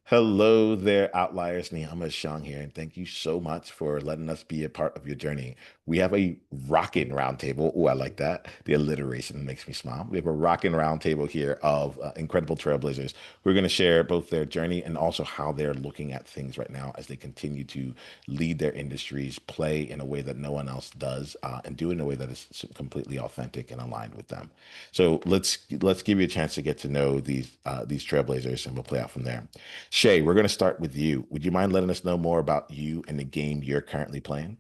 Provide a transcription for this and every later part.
Hello there, Outliers. Niiamah Shang here, and thank you so much for letting us be a part of your journey. We have a rockin' roundtable. Oh, I like that. The alliteration makes me smile. We have a rockin' roundtable here of incredible trailblazers. We're going to share both their journey and also how they're looking at things right now as they continue to lead their industries, play in a way that no one else does, and do it in a way that is completely authentic and aligned with them. So let's give you a chance to get to know these trailblazers, and we'll play out from there. Shay, we're going to start with you. Would you mind letting us know more about you and the game you're currently playing?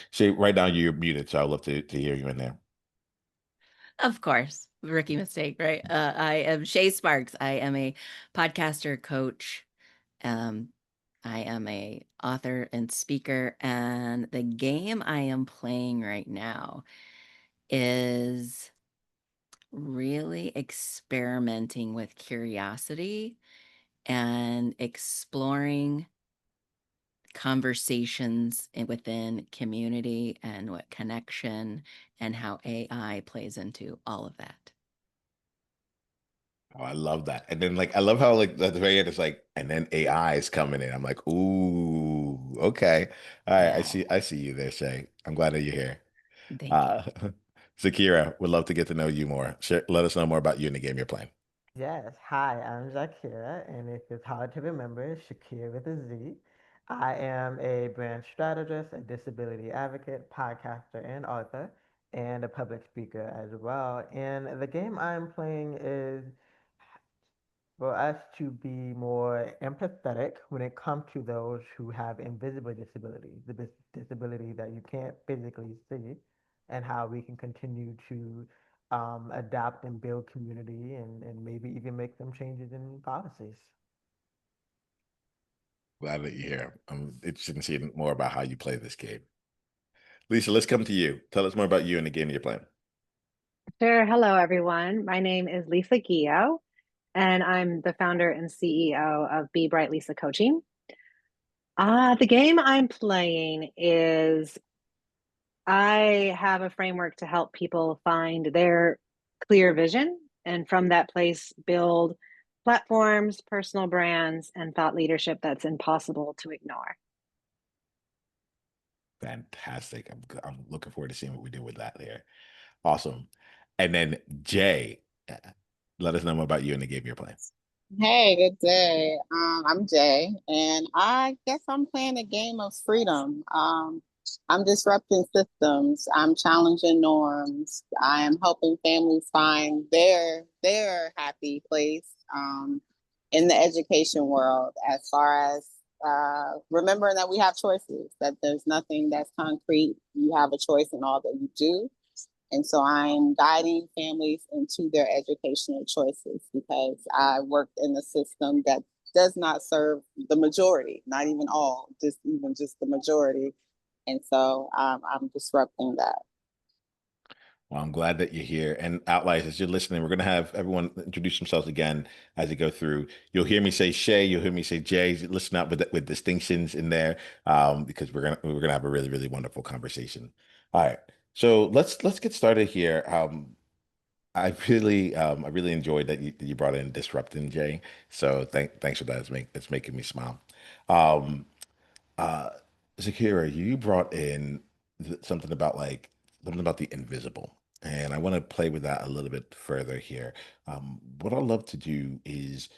Shay, right now you're muted, so I'd love to hear you in there. Of course, rookie mistake, right? I am Shay Sparks. I am a podcaster, coach. Um, I am a author and speaker, and the game I am playing right now is really experimenting with curiosity and exploring conversations within community and what connection and how AI plays into all of that. Oh, I love that. And then I love how at the very end it's like, and then AI is coming in. I'm like, ooh, okay. All right, Yeah, I see you there, Shay. I'm glad that you're here. thank you. Uh Zaakirah, would love to get to know you more. Let us know more about you in the game you're playing. Yes, hi, I'm Zaakirah, and if it's hard to remember, Shakir with a Z. I am a brand strategist, a disability advocate, podcaster, and author, and a public speaker as well. And the game I'm playing is for us to be more empathetic when it comes to those who have invisible disabilities, the disability that you can't physically see, and how we can continue to adapt and build community and maybe even make some changes in policies. Glad that you're here. I'm interested in seeing more about how you play this game. Lisa, let's come to you. Tell us more about you and the game you're playing. Sure. Hello, everyone. My name is Lisa Guillot, and I'm the founder and CEO of Be Bright Lisa Coaching. The game I'm playing is I have a framework to help people find their clear vision and from that place build platforms, personal brands, and thought leadership that's impossible to ignore. Fantastic. I'm looking forward to seeing what we do with that there. Awesome. And then Jay, let us know more about you and the game you're playing. Hey, good day. I'm Jay, and I guess I'm playing a game of freedom. I'm disrupting systems. I'm challenging norms. I am helping families find their happy place in the education world. As far as remembering that we have choices, that there's nothing that's concrete. You have a choice in all that you do. And so I'm guiding families into their educational choices because I worked in a system that does not serve the majority, not even all, just the majority. And so I'm disrupting that. Well, I'm glad that you're here. And Outliers, as you're listening, we're going to have everyone introduce themselves again as they go through. You'll hear me say Shay, you'll hear me say Jay. Listen up with distinctions in there, because we're gonna have a really wonderful conversation. All right, so let's get started here. I really enjoyed that you brought in disrupting Jay. So thanks for that. It's making me smile. Um, uh, Zaakirah, you brought in something about the invisible, and I want to play with that a little bit further here. What I love to do is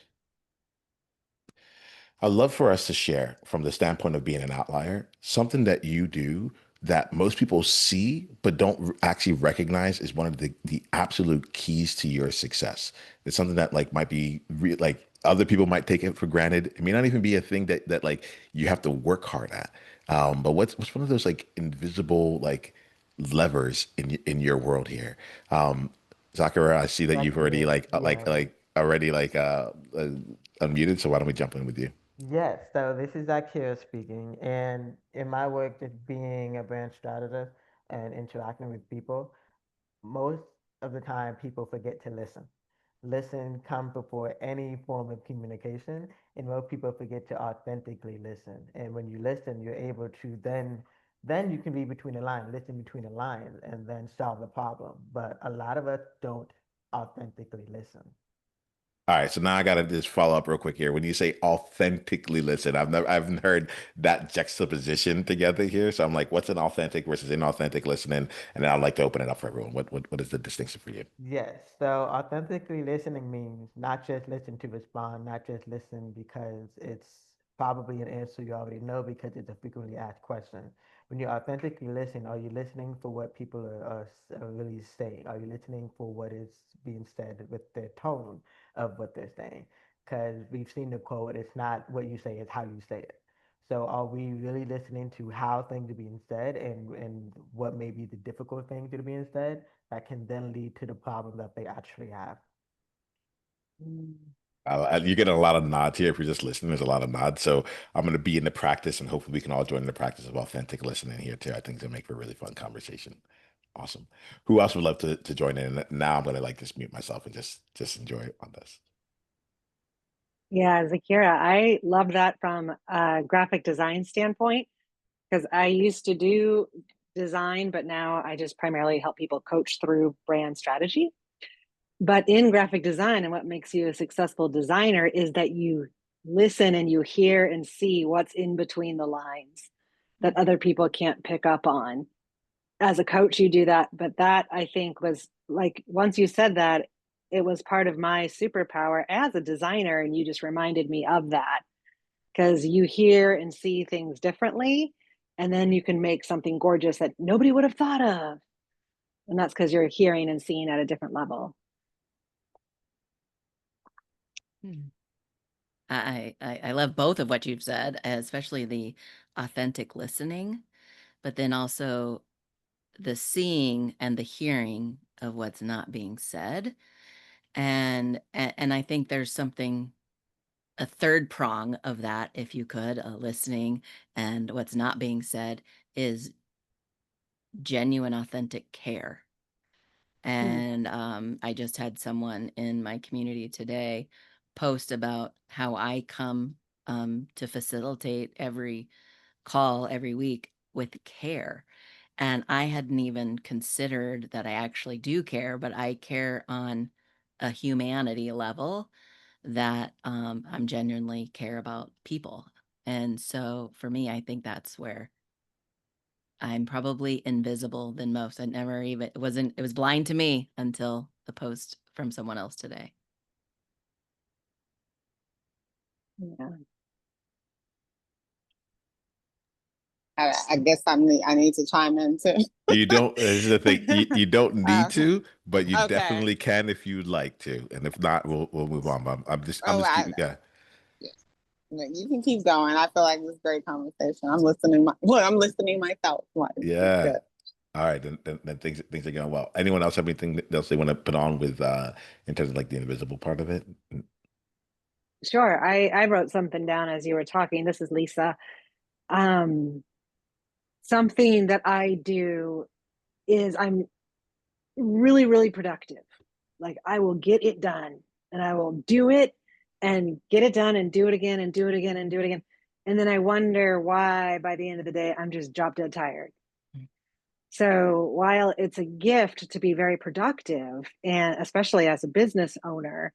I love for us to share from the standpoint of being an outlier, something that you do that most people see but don't actually recognize is one of the absolute keys to your success. It's something that might be other people might take it for granted. It may not even be a thing that you have to work hard at. But what's one of those invisible levers in your world here? Zaakirah, I see that you've already Exactly. Yeah. already unmuted. So why don't we jump in with you? Yes, so this is Zaakir speaking, and in my work, just being a brand strategist and interacting with people, most of the time people forget to listen. Listen comes before any form of communication, and most people forget to authentically listen. And when you listen, you're able to then you can read between the lines, listen between the lines, and then solve the problem. But a lot of us don't authentically listen. All right, so now I gotta just follow up real quick here. When you say authentically listen, I haven't heard that juxtaposition together here. So I'm like, what's an authentic versus inauthentic listening? And then I'd like to open it up for everyone. What is the distinction for you? Yes, so authentically listening means not just listen to respond, not just listen because it's probably an answer you already know because it's a frequently asked question. When you authentically listen, are you listening for what people are really saying? Are you listening for what is being said with their tone of what they're saying? Because we've seen the quote, it's not what you say, it's how you say it. So are we really listening to how things are being said and what may be the difficult things that are being said that can then lead to the problem that they actually have? Mm. You're getting a lot of nods here. If you're just listening, there's a lot of nods. So I'm going to be in the practice, and hopefully we can all join the practice of authentic listening here too. I think it'll make for a really fun conversation. Awesome. Who else would love to join in? Now I'm going to like just mute myself and just enjoy on this. Yeah, Zaakirah, I love that from a graphic design standpoint because I used to do design, but now I just primarily help people coach through brand strategy. But in graphic design, and what makes you a successful designer is that you listen and you hear and see what's in between the lines that other people can't pick up on. As a coach, you do that. But that I think was like, once you said that, it was part of my superpower as a designer. And you just reminded me of that because you hear and see things differently. And then you can make something gorgeous that nobody would have thought of. And that's because you're hearing and seeing at a different level. Hmm. I love both of what you've said, especially the authentic listening, but then also the seeing and the hearing of what's not being said. And I think there's something, a third prong of that, if you could, listening and what's not being said is genuine, authentic care. And I just had someone in my community today post about how I come to facilitate every call every week with care. And I hadn't even considered that I actually do care, but I care on a humanity level that I'm genuinely care about people. And so for me, I think that's where I'm probably invisible than most. I never even, it was blind to me until the post from someone else today. Yeah. I guess I need to chime in too. You don't, this is the thing, you don't need Uh, to, but you okay. definitely can if you'd like to. And if not, we'll move on. But I'm Oh, just keep, yeah. yeah. No, you can keep going. I feel like this is a great conversation. I'm listening myself. Like, this is Yeah. good. All right, then things are going well. Anyone else have anything else they want to put on with in terms of like the invisible part of it? Sure. I wrote something down as you were talking. This is Lisa. Um, Something that I do is I'm really, really productive. Like I will get it done and I will do it and get it done and do it again and do it again and do it again. And then I wonder why by the end of the day, I'm just drop dead tired. So while it's a gift to be very productive, and especially as a business owner,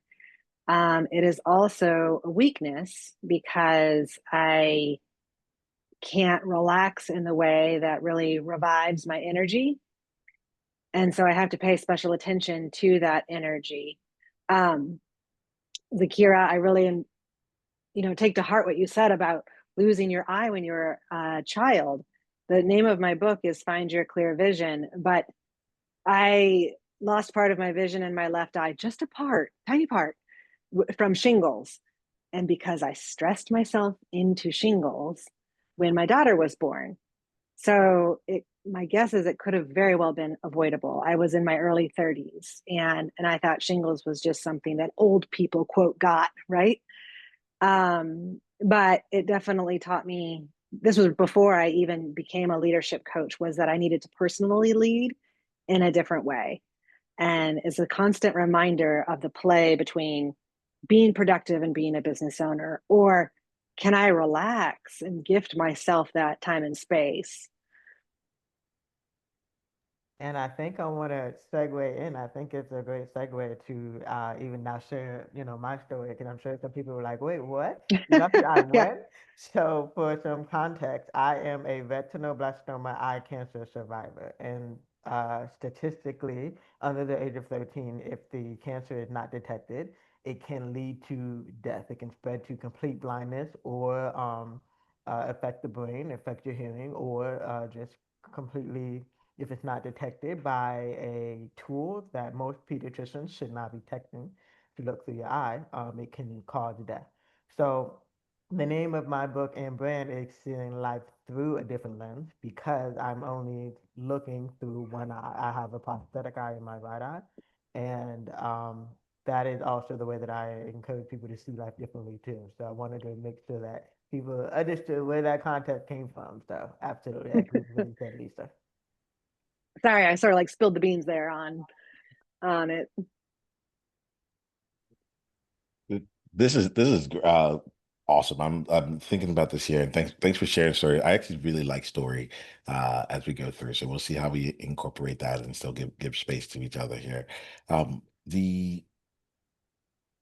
it is also a weakness because I can't relax in the way that really revives my energy. And so I have to pay special attention to that energy. Um, Zaakirah, I really, take to heart what you said about losing your eye when you were a child. The name of my book is Find Your Clear Vision, but I lost part of my vision in my left eye, just a part, tiny part, from shingles. And because I stressed myself into shingles when my daughter was born. So my guess is it could have very well been avoidable. I was in my early 30s and I thought shingles was just something that old people quote got, right? But it definitely taught me, this was before I even became a leadership coach, was that I needed to personally lead in a different way. And it's a constant reminder of the play between being productive and being a business owner, or can I relax and gift myself that time and space? And I think I want to segue in. I think it's a great segue to even now share, my story, because I'm sure some people were like, "Wait, what? You lost your eye Yeah. when?" So, for some context, I am a retinoblastoma eye cancer survivor, and statistically, under the age of 13, if the cancer is not detected, it can lead to death. It can spread to complete blindness, or affect the brain, affect your hearing, or just completely, if it's not detected by a tool that most pediatricians should not be testing to look through your eye, it can cause death. So the name of my book and brand is Seeing Life Through a Different Lens, because I'm only looking through one eye. I have a prosthetic eye in my right eye, and that is also the way that I encourage people to see life differently too. So I wanted to make sure that people understood where that concept came from. So absolutely, I agree with what you said, Lisa. Sorry, I sort of like spilled the beans there on it. This is awesome. I'm thinking about this here, and thanks for sharing story. I actually really like story as we go through, so we'll see how we incorporate that and still give space to each other here. The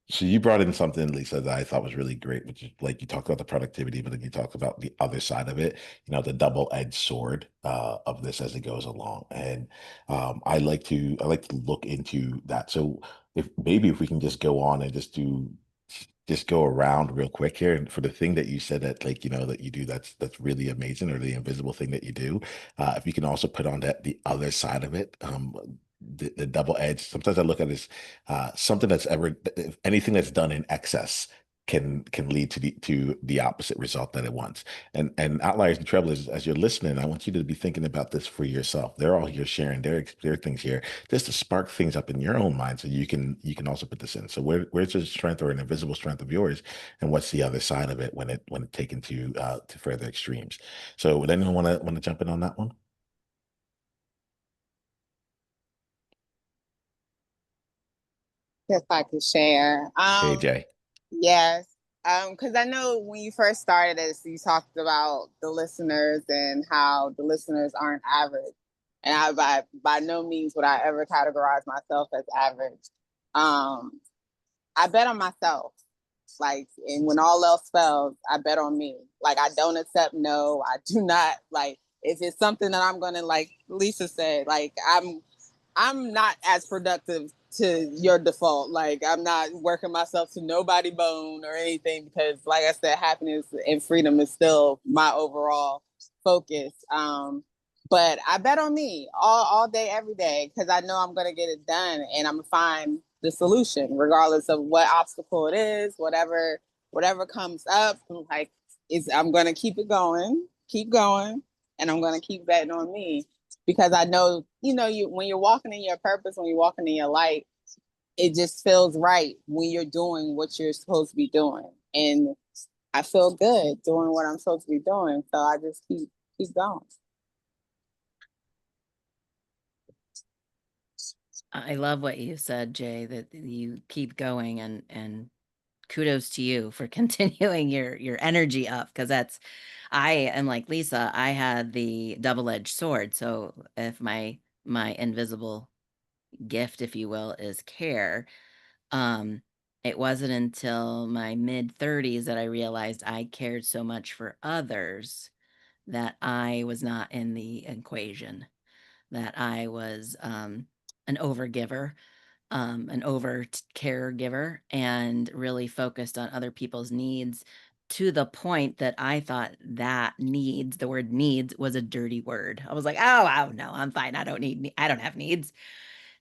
So you brought in something, Lisa, that I thought was really great, which is like you talked about the productivity, but then you talk about the other side of it, the double-edged sword of this as it goes along. And I like to look into that. So if we can just go on and just go around real quick here, and for the thing that you said that like that you do, that's really amazing, or the invisible thing that you do, if you can also put on that the other side of it, the double edge. Sometimes I look at it as something that's ever anything that's done in excess can lead to the opposite result that it wants. And outliers and trailblazers, as you're listening, I want you to be thinking about this for yourself. They're all here sharing their things here, just to spark things up in your own mind, so you can also put this in. So where's the strength or an invisible strength of yours, and what's the other side of it when it taken to further extremes? So would anyone want to jump in on that one? If I could share. Hey Jay. Yes. Because I know when you first started this, you talked about the listeners and how the listeners aren't average. And by no means would I ever categorize myself as average. Um, I bet on myself. Like, and when all else fails, I bet on me. Like, I don't accept no. I do not like if it's something that I'm gonna, like Lisa said, like I'm not as productive to your default. Like, I'm not working myself to nobody bone or anything, because like I said, happiness and freedom is still my overall focus. But I bet on me all day, every day, because I know I'm gonna get it done, and I'm gonna find the solution, regardless of what obstacle it is, whatever comes up. Like, I'm gonna keep going, and I'm gonna keep betting on me, because I know, you when you're walking in your purpose, when you're walking in your light, it just feels right when you're doing what you're supposed to be doing, and I feel good doing what I'm supposed to be doing. So I just keep going. I love what you said, Jay, that you keep going, and kudos to you for continuing your energy up, because I am like Lisa. I had the double-edged sword. So if my invisible gift, if you will, is care, um it wasn't until my mid 30s that I realized I cared so much for others that I was not in the equation, that I was an overgiver, an over caregiver, and really focused on other people's needs, to the point that I thought that needs, the word needs, was a dirty word. I was like, oh no, I'm fine. I don't have needs.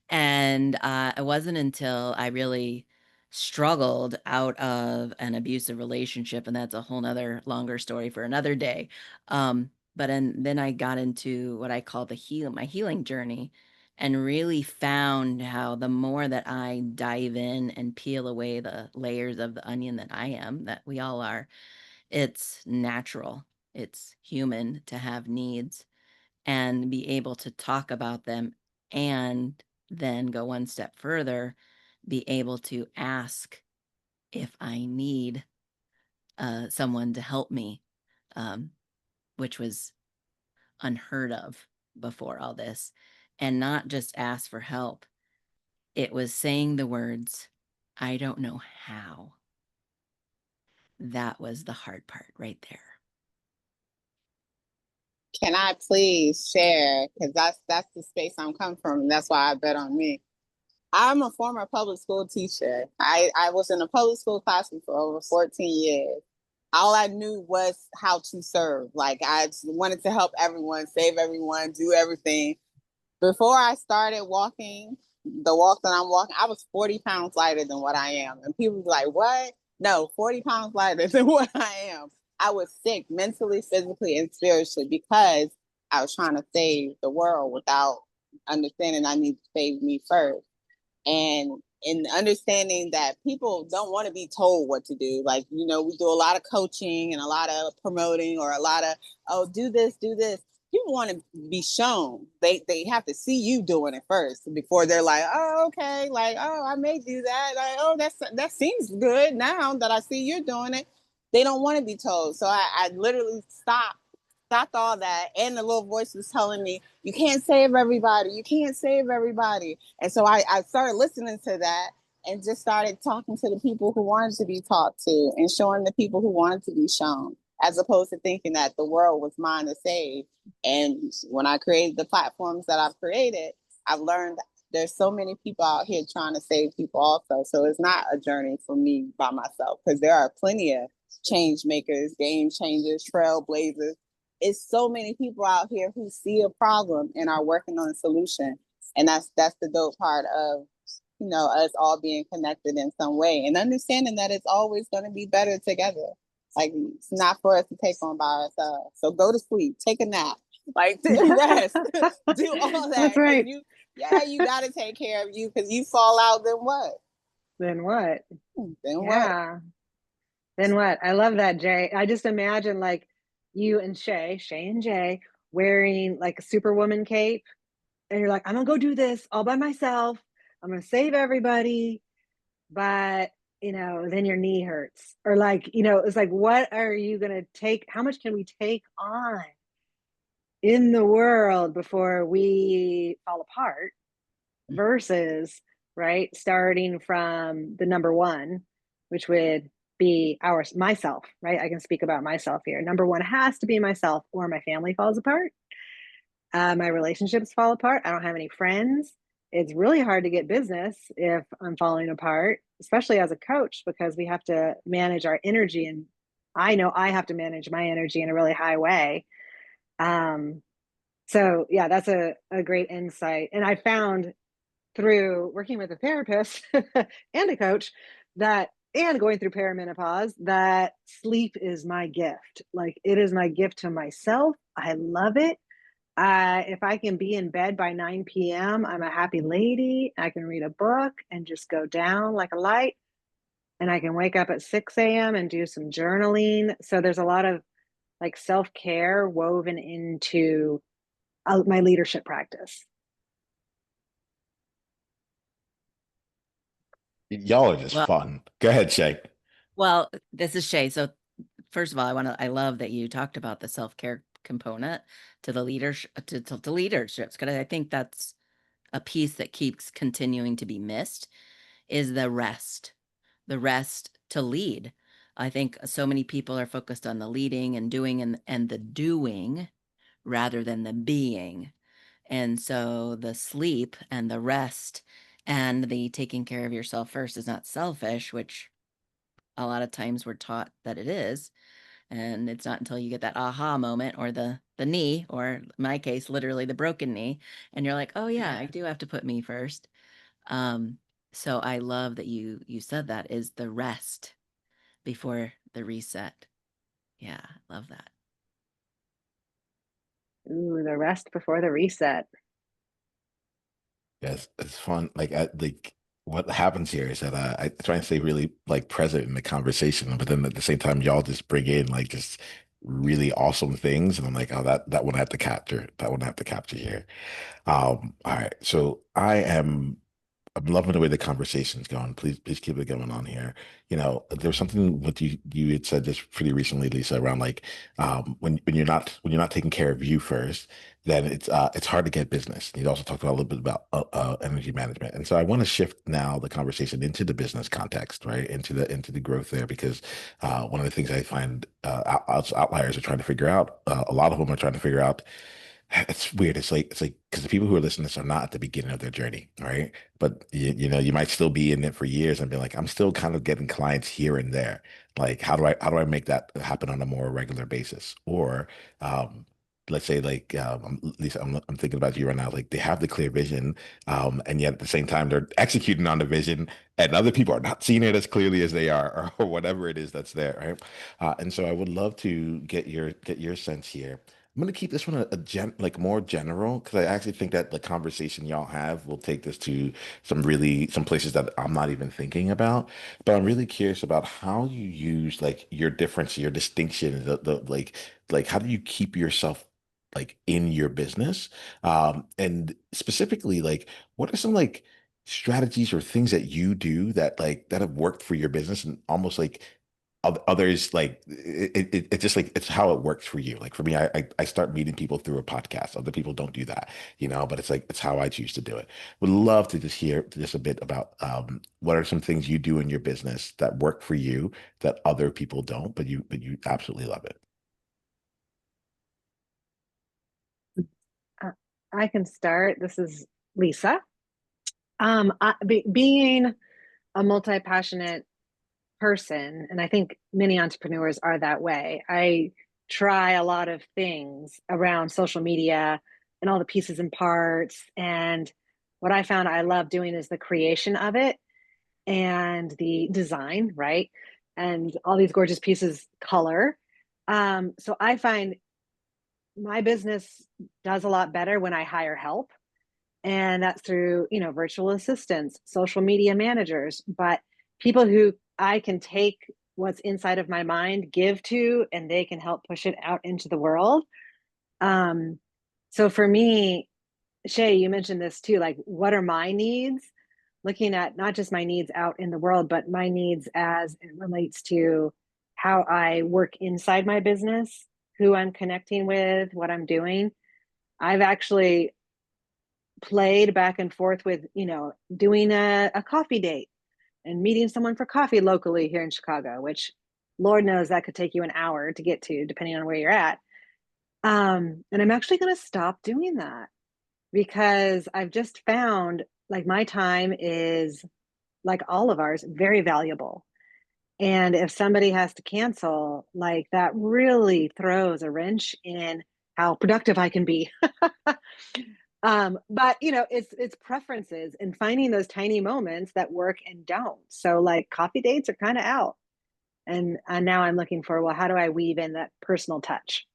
And it wasn't until I really struggled out of an abusive relationship, and that's a whole nother longer story for another day. Then I got into what I call my healing journey, and really found how the more that I dive in and peel away the layers of the onion that I am, that we all are, it's natural, it's human to have needs, and be able to talk about them, and then go one step further, be able to ask if I need someone to help me, um, which was unheard of before all this. and not just ask for help. It was saying the words, I don't know how. That was the hard part right there. Can I please share? Because that's the space I'm coming from, and that's why I bet on me. I'm a former public school teacher. I was in a public school classroom for over 14 years. All I knew was how to serve. Like I wanted to help everyone, save everyone, do everything. Before I started walking, the walk that I'm walking, I was 40 pounds lighter than what I am. And people were like, what? No, 40 pounds lighter than what I am. I was sick mentally, physically, and spiritually because I was trying to save the world without understanding I need to save me first. And in understanding that people don't want to be told what to do. Like, you know, we do a lot of coaching and a lot of promoting or a lot of, oh, do this, do this. People want to be shown. They have to see you doing it first before they're like, oh, okay, like, oh, I may do that. Like, oh, that seems good now that I see you're doing it. They don't want to be told. So I literally stopped all that. And the little voice was telling me, you can't save everybody. You can't save everybody. And so I started listening to that and just started talking to the people who wanted to be talked to and showing the people who wanted to be shown, as opposed to thinking that the world was mine to save. And when I created the platforms that I've created, I've learned there's so many people out here trying to save people also. So it's not a journey for me by myself, because there are plenty of change makers, game changers, trailblazers. It's so many people out here who see a problem and are working on a solution. And that's the dope part of, you know, us all being connected in some way and understanding that it's always going to be better together. Like, it's not for us to take on by ourselves. So go to sleep, take a nap, like rest, do all that. That's right. You got to take care of you, because you fall out, then what? Then what? Then yeah. Then what? I love that, Jay. I just imagine like you and Shay and Jay wearing like a superwoman cape, and you're like, I'm gonna go do this all by myself. I'm gonna save everybody, but you know, then your knee hurts, or like, you know, it's like, what are you gonna take? How much can we take on in the world before we fall apart? Versus, right, starting from the number one, which would be myself, right? I can speak about myself here. Number one has to be myself, or my family falls apart. My relationships fall apart. I don't have any friends. It's really hard to get business if I'm falling apart, especially as a coach, because we have to manage our energy. And I know I have to manage my energy in a really high way. So yeah, that's a great insight. And I found through working with a therapist and a coach and going through perimenopause, that sleep is my gift. Like, it is my gift to myself. I love it. If I can be in bed by 9 p.m., I'm a happy lady. I can read a book and just go down like a light. And I can wake up at 6 a.m. and do some journaling. So there's a lot of like self-care woven into my leadership practice. Y'all are just fun. Go ahead, Shay. Well, this is Shay. So first of all, I love that you talked about the self-care component to the leadership, to leaderships, because I think that's a piece that keeps continuing to be missed, is the rest to lead. I think so many people are focused on the leading and doing and the doing rather than the being. And so the sleep and the rest and the taking care of yourself first is not selfish, which a lot of times we're taught that it is. And it's not until you get that aha moment, or the knee, or in my case, literally the broken knee, and you're like, oh yeah, I do have to put me first. So I love that you said that is the rest before the reset. Yeah, love that. Ooh, the rest before the reset. Yes, it's fun. Like what happens here is that I try and stay really like present in the conversation, but then at the same time, y'all just bring in like just really awesome things, and I'm like, oh, that one I have to capture. That one I have to capture here. All right. So I am I'm loving the way the conversation's going. Please keep it going on here. There's something what you had said just pretty recently, Lisa, around like when you're not taking care of you first, then it's hard to get business. You also talked about a little bit about energy management, and so I want to shift now the conversation into the business context, right? Into the growth there, because one of the things I find outliers are trying to figure out, a lot of them are trying to figure out. It's weird. It's like because the people who are listening to this are not at the beginning of their journey, right? But you might still be in it for years and be like, I'm still kind of getting clients here and there. Like, how do I make that happen on a more regular basis? Or um, let's say like at least I'm thinking about you right now. Like they have the clear vision, and yet at the same time they're executing on the vision, and other people are not seeing it as clearly as they are, or whatever it is that's there, right? And so I would love to get your sense here. I'm gonna keep this one like more general, because I actually think that the conversation y'all have will take this to some places that I'm not even thinking about. But I'm really curious about how you use like your difference, your distinction, the like how do you keep yourself like in your business? And specifically, like what are some like strategies or things that you do that have worked for your business and almost like others like it's just like it's how it works for you. Like for me, I start meeting people through a podcast. Other people don't do that, but it's like it's how I choose to do it. Would love to just hear just a bit about what are some things you do in your business that work for you that other people don't, but you absolutely love it. Uh, I can start. This is Lisa. Being a multi-passionate person, and I think many entrepreneurs are that way. I try a lot of things around social media and all the pieces and parts. And what I found I love doing is the creation of it and the design, right? And all these gorgeous pieces, color. So I find my business does a lot better when I hire help, and that's through virtual assistants, social media managers, but people who I can take what's inside of my mind, give to, and they can help push it out into the world. Um, so for me, Shay, you mentioned this too, like what are my needs, looking at not just my needs out in the world, but my needs as it relates to how I work inside my business, who I'm connecting with, what I'm doing. I've actually played back and forth with, doing a coffee date and meeting someone for coffee locally here in Chicago, which Lord knows that could take you an hour to get to, depending on where you're at. And I'm actually going to stop doing that because I've just found like my time is, like all of ours, very valuable. And if somebody has to cancel, like that really throws a wrench in how productive I can be. But it's preferences and finding those tiny moments that work and don't. So like coffee dates are kind of out. And now I'm looking for, well, how do I weave in that personal touch?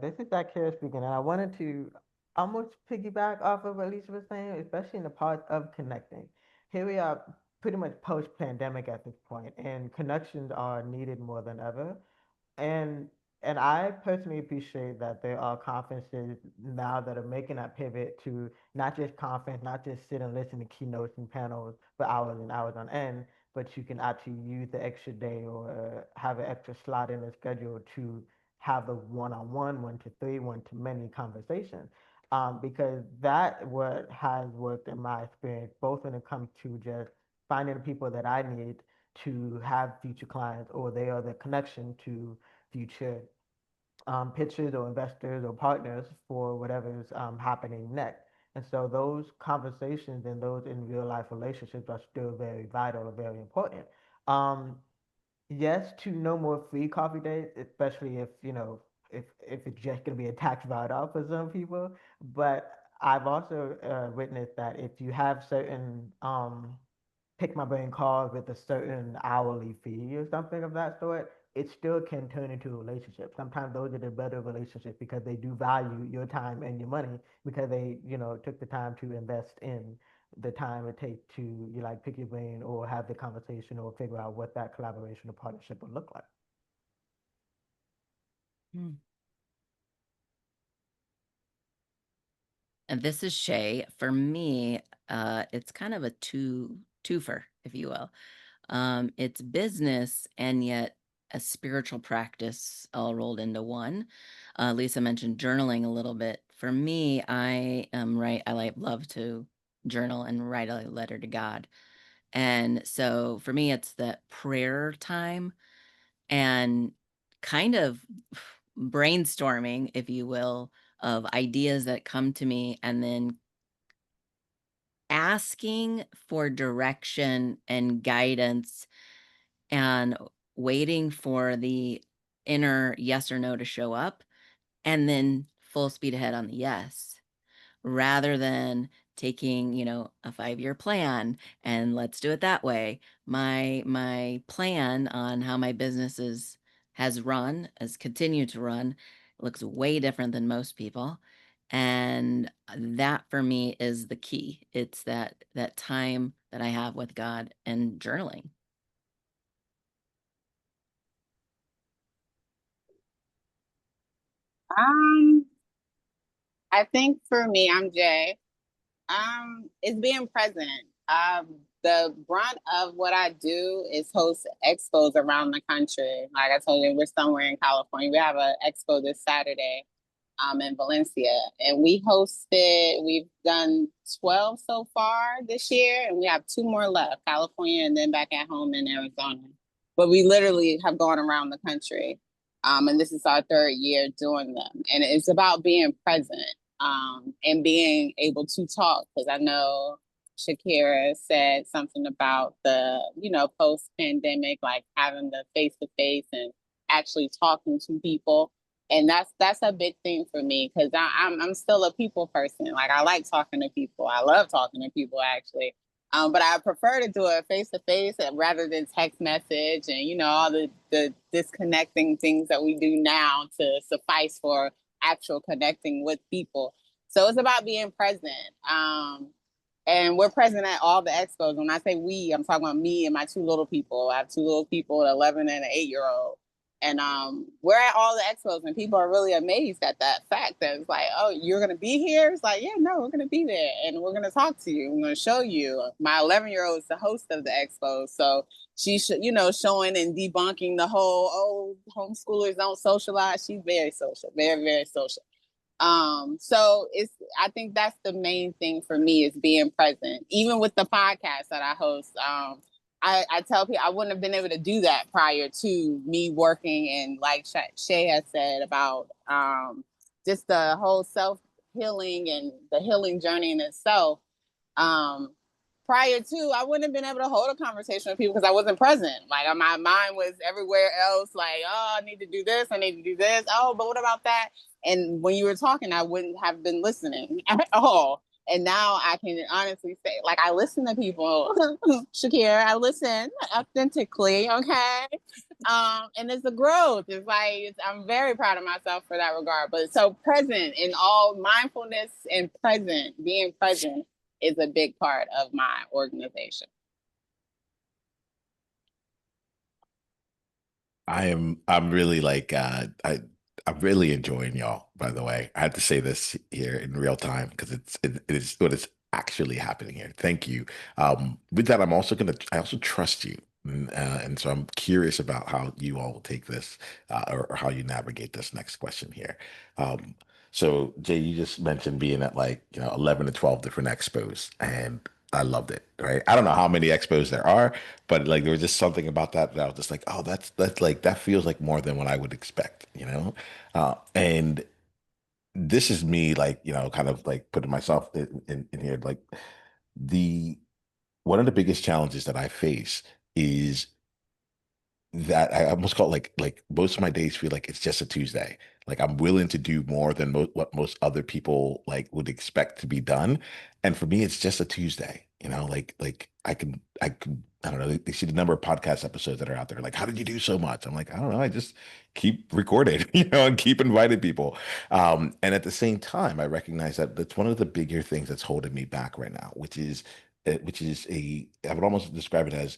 This is Zaakirah speaking, and I wanted to almost piggyback off of what Lisa was saying, especially in the part of connecting. Here we are, pretty much post-pandemic at this point, and connections are needed more than ever. And and I personally appreciate that there are conferences now that are making that pivot to not just conference, not just sit and listen to keynotes and panels for hours and hours on end, but you can actually use the extra day or have an extra slot in the schedule to have the one-on-one, one-to-three, one-to-many conversation. Because that what has worked in my experience, both when it comes to just finding the people that I need to have future clients, or they are the connection to future pitchers or investors or partners for whatever's happening next. And so those conversations and those in real life relationships are still very vital and very important. Um, yes, to no more free coffee dates, especially if if it's just going to be a tax write-off for some people. But I've also witnessed that if you have certain pick my brain calls with a certain hourly fee or something of that sort, it still can turn into a relationship. Sometimes those are the better relationships because they do value your time and your money because they, took the time to invest in the time it takes to you like pick your brain or have the conversation or figure out what that collaboration or partnership would look like. Hmm. And this is Shay. For me, it's kind of a twofer, if you will. It's business and yet a spiritual practice all rolled into one. Lisa mentioned journaling a little bit. For me, I love to journal and write a letter to God. And so for me, it's that prayer time and kind of brainstorming, if you will, of ideas that come to me, and then asking for direction and guidance and waiting for the inner yes or no to show up, and then full speed ahead on the yes, rather than taking, a 5-year plan and let's do it that way. My plan on how my has continued to run, looks way different than most people. And that for me is the key. It's that time that I have with God and journaling. Um, I think for me, I'm Jay. It's being present. The brunt of what I do is host expos around the country. Like I told you, we're somewhere in California. We have an expo this Saturday, in Valencia, and we've done 12 so far this year, and we have 2 more left, California and then back at home in Arizona. But we literally have gone around the country. And this is our 3rd year doing them. And it's about being present, and being able to talk. Because I know Zaakirah said something about the, post pandemic, like having the face to face and actually talking to people. And that's a big thing for me, because I'm still a people person. Like, I like talking to people. I love talking to people, actually. But I prefer to do it face to face rather than text message and, all the disconnecting things that we do now to suffice for actual connecting with people. So it's about being present. And we're present at all the expos. When I say we, I'm talking about me and my 2 little people. I have 2 little people, an 11 and an 8-year-old. And we're at all the expos, and people are really amazed at that fact that it's like, oh, you're going to be here? It's like, yeah, no, we're going to be there, and we're going to talk to you. I'm going to show you. My 11-year-old is the host of the expo, so she's, showing and debunking the whole, oh, homeschoolers don't socialize. She's very social, very, very social. So I think that's the main thing for me, is being present. Even with the podcast that I host, I tell people I wouldn't have been able to do that prior to me working, and like Shay has said about just the whole self-healing and the healing journey in itself. Prior to, I wouldn't have been able to hold a conversation with people because I wasn't present. Like, my mind was everywhere else. Like, oh, I need to do this. I need to do this. Oh, but what about that? And when you were talking, I wouldn't have been listening at all. And now I can honestly say, like, I listen to people, Zaakirah, I listen authentically, okay? And it's a growth. It's like, I'm very proud of myself for that regard. But so present in all mindfulness and being present is a big part of my organization. I'm really I'm really enjoying y'all, by the way. I had to say this here in real time because it is what is actually happening here. Thank you. With that, I also trust you. And so I'm curious about how you all will take this, or how you navigate this next question here. Um, so Jay, you just mentioned being at 11 to 12 different expos, and I loved it, right? I don't know how many expos there are, but like there was just something about that I was just like, oh, that's like that feels like more than what I would expect, you know? And this is me, like, kind of like putting myself in here, like the one of the biggest challenges that I face is that I almost call it like most of my days feel like it's just a Tuesday. Like I'm willing to do more than what most other people like would expect to be done, and for me, it's just a Tuesday. Like I can I don't know. They see the number of podcast episodes that are out there. Like, how did you do so much? I'm like, I don't know. I just keep recording, and keep inviting people. And at the same time, I recognize that that's one of the bigger things that's holding me back right now, which is I would almost describe it as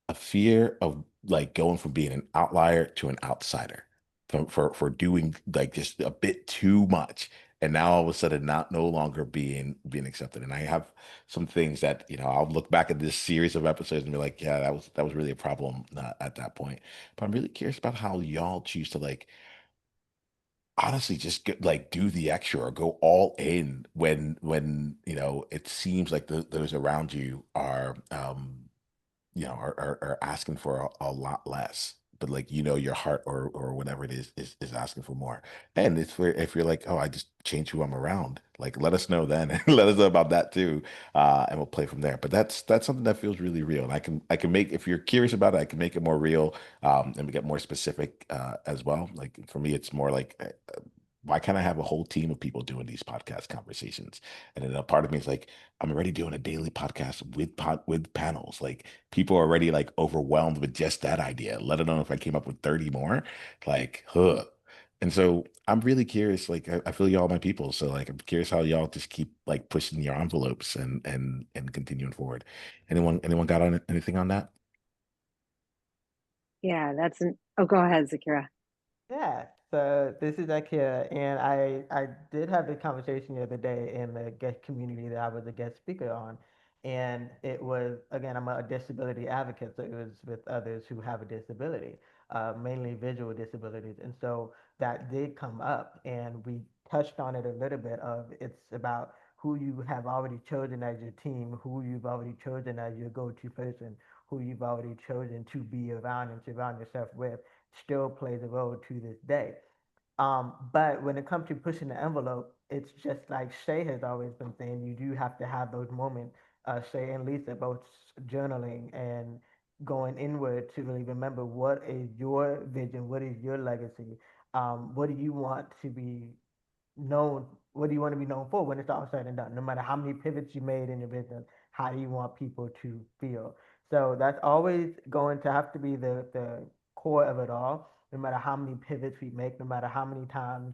a fear of like going from being an outlier to an outsider for doing like just a bit too much. and now all of a sudden not no longer being accepted. And I have some things that, I'll look back at this series of episodes and be like, yeah, that was really a problem at that point. But I'm really curious about how y'all choose to like honestly just like do the extra or go all in when it seems like those around you are asking for a lot less, but like your heart or whatever it is asking for more. And it's where if you're like, oh, I just change who I'm around, like let us know then. Let us know about that too, and we'll play from there. But that's something that feels really real, and I can make, if you're curious about it, I can make it more real, and we get more specific as well. Like for me, it's more like. Why can't I have a whole team of people doing these podcast conversations? And then a part of me is like, I'm already doing a daily podcast with panels. Like people are already like overwhelmed with just that idea, let alone if I came up with 30 more, like, huh. And so I'm really curious, like I feel y'all my people. So like I'm curious how y'all just keep like pushing your envelopes and continuing forward. Anyone got on anything on that? Yeah, oh, go ahead, Zaakirah. Yeah, so this is Zaakirah, and I did have this conversation the other day in the guest community that I was a guest speaker on, and it was, again, I'm a disability advocate, so it was with others who have a disability, mainly visual disabilities, and so that did come up, and we touched on it a little bit. Of it's about who you have already chosen as your team, who you've already chosen as your go-to person, who you've already chosen to be around and surround yourself with still plays a role to this day. But when it comes to pushing the envelope, it's just like Shay has always been saying, you do have to have those moments. Shay and Lisa both journaling and going inward to really remember what is your vision, what is your legacy, what do you want to be known, what do you want to be known for when it's all said and done? No matter how many pivots you made in your business, how do you want people to feel? So that's always going to have to be the core of it all. No matter how many pivots we make, no matter how many times.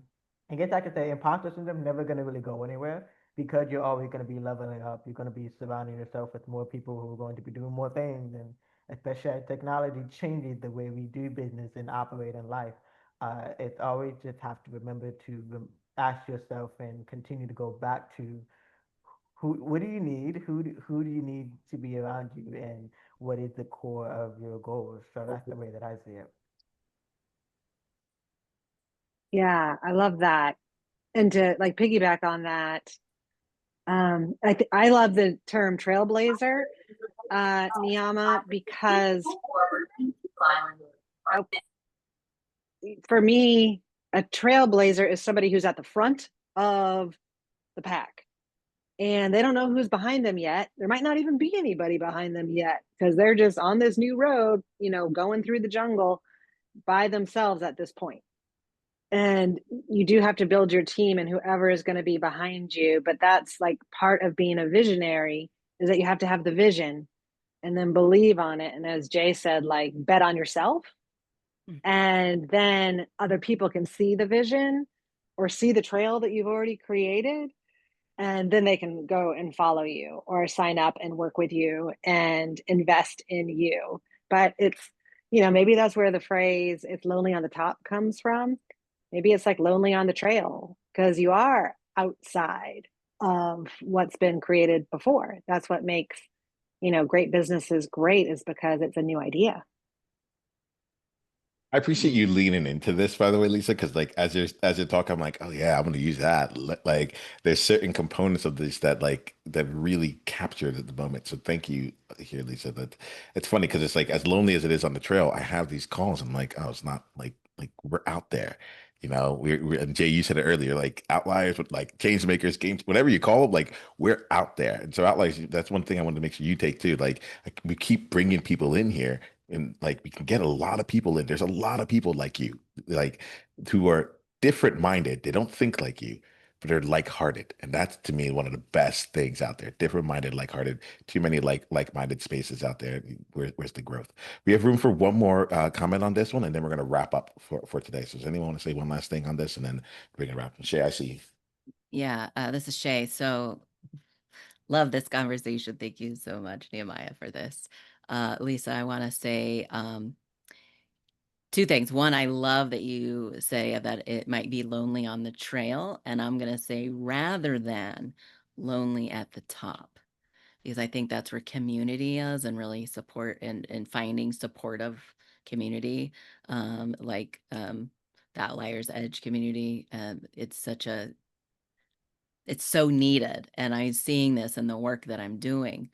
I guess I could say imposter syndrome never going to really go anywhere because you're always going to be leveling up. You're going to be surrounding yourself with more people who are going to be doing more things, and especially as technology changes the way we do business and operate in life. It's always just have to remember to ask yourself and continue to go back to what do you need, who do you need to be around you, and what is the core of your goals. So that's the way that I see it. Yeah, I love that. And to like piggyback on that, I love the term trailblazer, Niiamah, because oh, for me, a trailblazer is somebody who's at the front of the pack and they don't know who's behind them yet. There might not even be anybody behind them yet because they're just on this new road, going through the jungle by themselves at this point. And you do have to build your team and whoever is going to be behind you. But that's like part of being a visionary, is that you have to have the vision and then believe on it. And as Jay said, like bet on yourself. And then other people can see the vision or see the trail that you've already created. And then they can go and follow you or sign up and work with you and invest in you. But it's, maybe that's where the phrase "it's lonely on the top" comes from. Maybe it's like lonely on the trail because you are outside of what's been created before. That's what makes, great businesses great, is because it's a new idea. I appreciate you leaning into this, by the way, Lisa, because like as you're talking, I'm like, oh yeah, I'm gonna use that. Like, there's certain components of this that really captured at the moment. So thank you here, Lisa. That it's funny because it's like as lonely as it is on the trail, I have these calls. I'm like, oh, it's not like we're out there. We're and Jay, you said it earlier, like outliers with like change makers, games, whatever you call them, like we're out there. And so outliers, that's one thing I wanted to make sure you take too. Like we keep bringing people in here and like we can get a lot of people in. There's a lot of people like you, like who are different minded. They don't think like you, but they're like-hearted. And that's to me one of the best things out there. Different minded, like-hearted. Too many like-minded spaces out there. Where's the growth? We have room for one more comment on this one, and then we're gonna wrap up for today. So does anyone want to say one last thing on this, and then we're gonna wrap? Shay, I see you. Yeah, this is Shay. So love this conversation. Thank you so much, Niiamah, for this. Lisa, I want to say Two things. One, I love that you say that it might be lonely on the trail. And I'm going to say rather than lonely at the top, because I think that's where community is and really support and finding supportive community, the Outliers Edge community. It's so needed. And I'm seeing this in the work that I'm doing.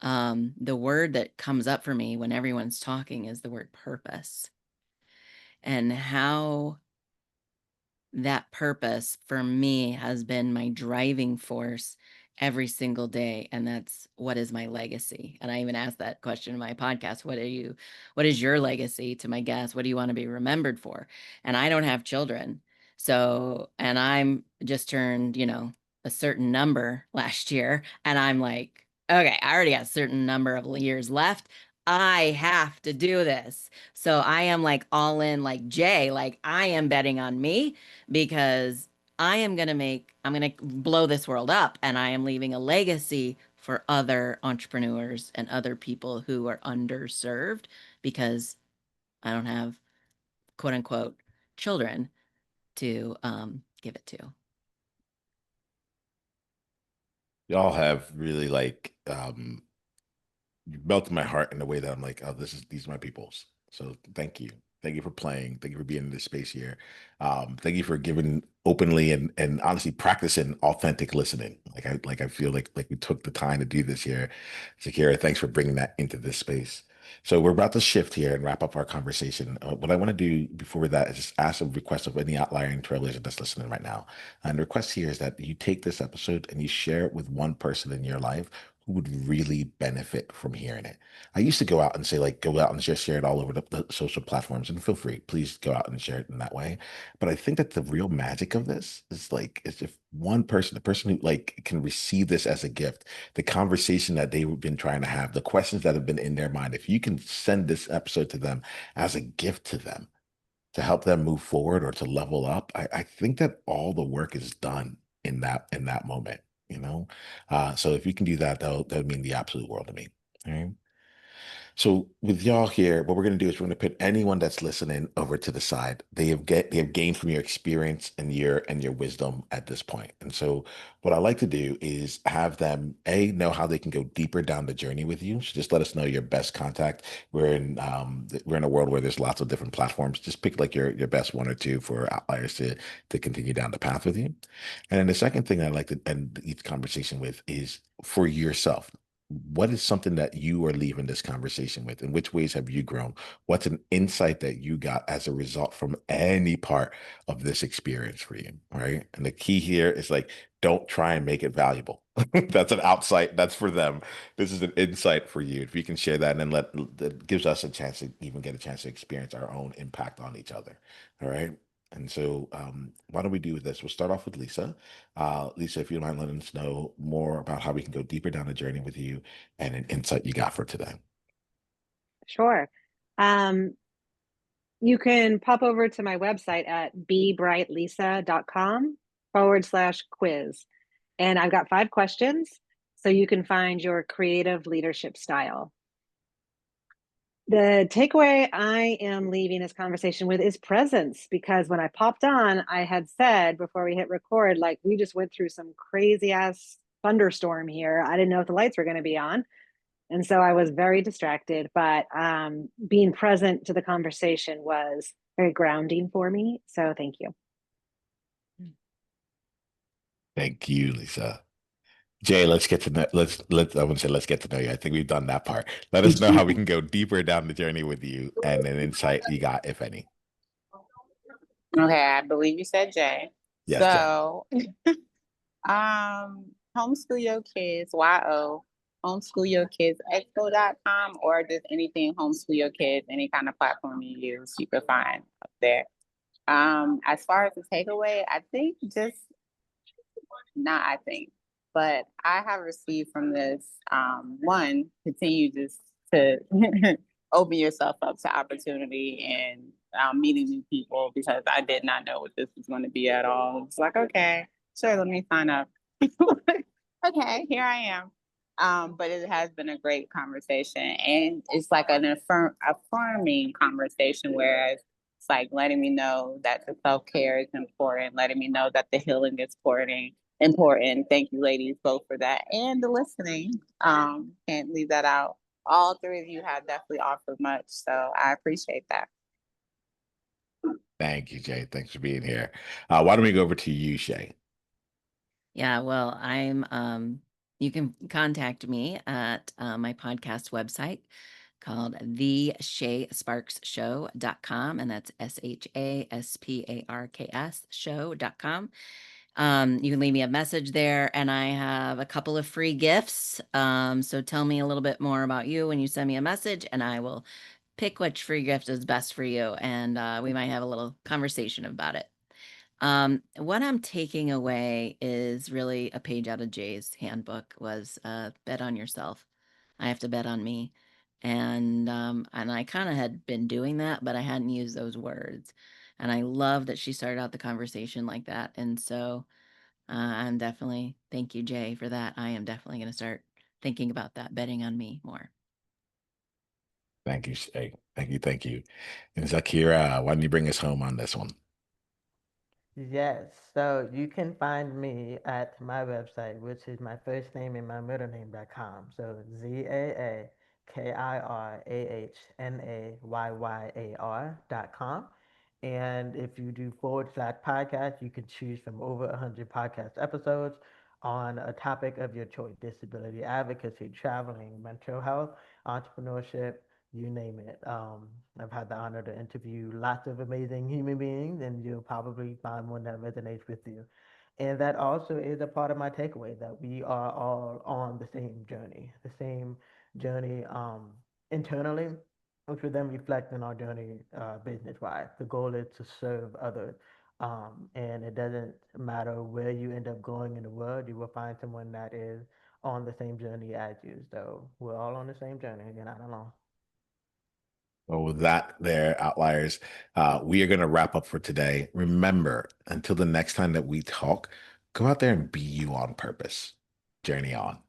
The word that comes up for me when everyone's talking is the word purpose, and how that purpose for me has been my driving force every single day. And that's, what is my legacy? And I even asked that question in my podcast. What is your legacy, to my guests? What do you want to be remembered for? And I don't have children. So, and I'm just turned, a certain number last year. And I'm like, okay, I already got a certain number of years left. I have to do this. So I am like all in, like Jay, like I am betting on me, because I'm going to blow this world up, and I am leaving a legacy for other entrepreneurs and other people who are underserved, because I don't have, quote unquote, children to give it to. Y'all have really like you melted my heart in a way that I'm like, oh, these are my peoples. So thank you. Thank you for playing. Thank you for being in this space here. Thank you for giving openly and honestly practicing authentic listening. I feel like we took the time to do this here. Zaakirah, thanks for bringing that into this space. So we're about to shift here and wrap up our conversation. What I want to do before that is just ask a request of any outlier and trailblazer that's listening right now. And the request here is that you take this episode and you share it with one person in your life who would really benefit from hearing it. I used to go out and say, like, go out and just share it all over the social platforms, and feel free, please go out and share it in that way. But I think that the real magic of this is like, it's if one person, the person who like can receive this as a gift, the conversation that they've been trying to have, the questions that have been in their mind, if you can send this episode to them as a gift to them to help them move forward or to level up, I think that all the work is done in that moment, you know? So if you can do that, that would mean the absolute world to me. All right. So with y'all here, what we're going to do is we're going to put anyone that's listening over to the side. They have gained from your experience and your wisdom at this point. And so what I like to do is have them know how they can go deeper down the journey with you. So just let us know your best contact. We're in a world where there's lots of different platforms. Just pick like your best one or two for outliers to continue down the path with you. And then the second thing I like to end each conversation with is for yourself. What is something that you are leaving this conversation with? In which ways have you grown? What's an insight that you got as a result from any part of this experience for you? Right. And the key here is like, don't try and make it valuable. That's an outside, that's for them. This is an insight for you. If you can share that, and then that gives us a chance to even get a chance to experience our own impact on each other. All right. And so, why don't we do this? We'll start off with Lisa. Lisa, if you don't mind letting us know more about how we can go deeper down the journey with you and an insight you got for today. Sure. Um, you can pop over to my website at bebrightlisa.com/quiz. And I've got 5 questions so you can find your creative leadership style. The takeaway I am leaving this conversation with is presence, because when I popped on, I had said before we hit record, like, we just went through some crazy ass thunderstorm here. I didn't know if the lights were going to be on. And so I was very distracted, but being present to the conversation was very grounding for me. So thank you. Thank you, Lisa. Jay, let's get to know, I want to say let's get to know you. I think we've done that part. Let us know how we can go deeper down the journey with you and an insight you got, if any. Okay, I believe you said Jay. Yes, so, homeschool your kids, homeschoolyourkidsexpo.com, or just anything homeschool your kids, any kind of platform you use, you can find up there. As far as the takeaway, but I have received from this, one, continue just to open yourself up to opportunity and meeting new people, because I did not know what this was going to be at all. It's like, okay, sure, let me sign up. Okay, here I am. But it has been a great conversation, and it's like an affirming conversation, whereas like letting me know that the self-care is important, letting me know that the healing is important. Thank you, ladies, both for that and the listening. Can't leave that out. All three of you have definitely offered much, so I appreciate that. Thank you, Jay. Thanks for being here. Why don't we go over to you, Shay? Yeah, well, you can contact me at my podcast website called the Shay Sparks Show.com, and that's SHASPARKS show.com. You can leave me a message there, and I have a couple of free gifts. So tell me a little bit more about you when you send me a message, and I will pick which free gift is best for you, and we might have a little conversation about it. What I'm taking away is really a page out of Jay's handbook was bet on yourself. I have to bet on me. And I kind of had been doing that, but I hadn't used those words. And I love that she started out the conversation like that. And so I'm definitely, thank you, Jay, for that. I am definitely going to start thinking about that, betting on me more. Thank you, Shay. Thank you. Thank you. And Zaakirah, why don't you bring us home on this one? Yes, so you can find me at my website, which is my first name and my middle name.com. So ZAAKIRAHNAYYYAR.com. And if you do /podcast, you can choose from over 100 podcast episodes on a topic of your choice: disability advocacy, traveling, mental health, entrepreneurship, you name it. I've had the honor to interview lots of amazing human beings, and you'll probably find one that resonates with you. And that also is a part of my takeaway, that we are all on the same journey internally, which will then reflect in our journey business wise. The goal is to serve others. And it doesn't matter where you end up going in the world, you will find someone that is on the same journey as you. So we're all on the same journey. Again, I don't know. Well, with that, there, outliers, we are going to wrap up for today. Remember, until the next time that we talk, go out there and be you on purpose. Journey on.